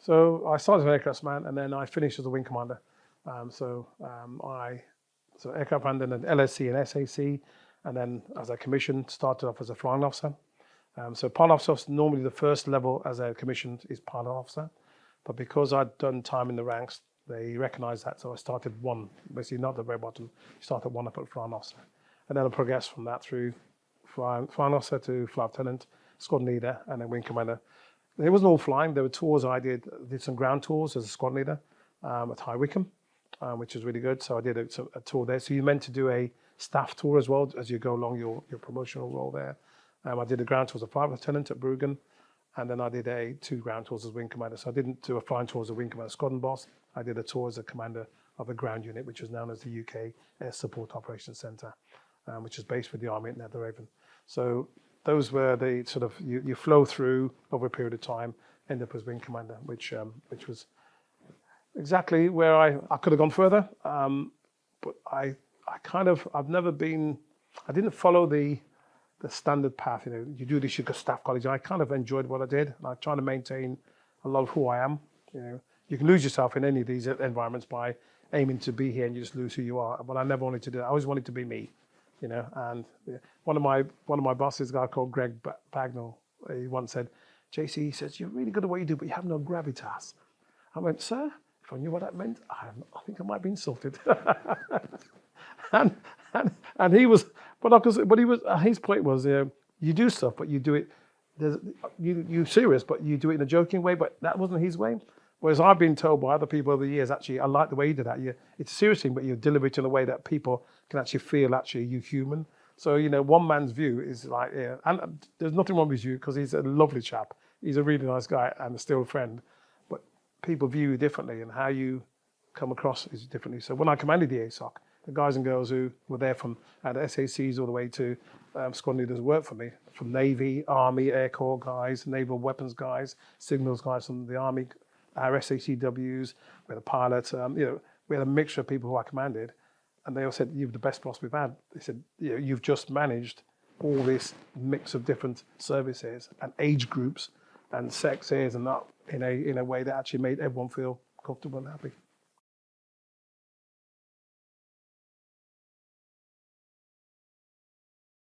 So I started as an aircraftsman, and then I finished as a wing commander. So aircraft commander, and then LSC and SAC, and then as I commissioned, started off as a flying officer. So pilot officer, normally the first level as a commissioned is pilot officer, but because I'd done time in the ranks, they recognised that, so I started one, basically not the very bottom, started one up at flying officer, and then I progressed from that through flying officer to flight lieutenant, squadron leader, and then wing commander. It wasn't all flying. There were tours I did some ground tours as a squad leader at High Wycombe, which was really good. So I did a tour there. So you're meant to do a staff tour as well as you go along your promotional role there. I did a ground tour as a flight lieutenant at Bruggen, and then I did 2 ground tours as wing commander. So I didn't do a flying tour as a wing commander squadron boss. I did a tour as a commander of a ground unit, which was known as the UK Air Support Operations Centre, which is based with the Army at Netheravon. So those were the sort of, you flow through over a period of time, end up as wing commander, which was exactly where I could have gone further. But I didn't follow the standard path. You know, you do this, you go to staff college. I kind of enjoyed what I did, and I try to maintain a lot of who I am. You know, you can lose yourself in any of these environments by aiming to be here and you just lose who you are. But I never wanted to do that. I always wanted to be me. You know, and one of my bosses, a guy called Greg Bagnall, he once said, JC, he says, you're really good at what you do, but you have no gravitas. I went, sir, if I knew what that meant, I think I might be insulted. and he was, but he was, his point was, you do stuff, but you do it, you're serious, but you do it in a joking way, but that wasn't his way. Whereas I've been told by other people over the years, actually, I like the way you did that. It's a serious thing, but you deliver it in a way that people can actually feel actually you human. So, you know, one man's view is like, yeah, and there's nothing wrong with you because he's a lovely chap. He's a really nice guy and still a friend. But people view you differently, and how you come across is differently. So when I commanded the ASOC, the guys and girls who were there from the SACs all the way to squad leaders worked for me, from Navy, Army, Air Corps guys, naval weapons guys, signals guys from the Army, our SACWs, we had a pilot, we had a mixture of people who I commanded, and they all said, you're the best boss we've had. They said, you've just managed all this mix of different services and age groups and sexes and that in a way that actually made everyone feel comfortable and happy.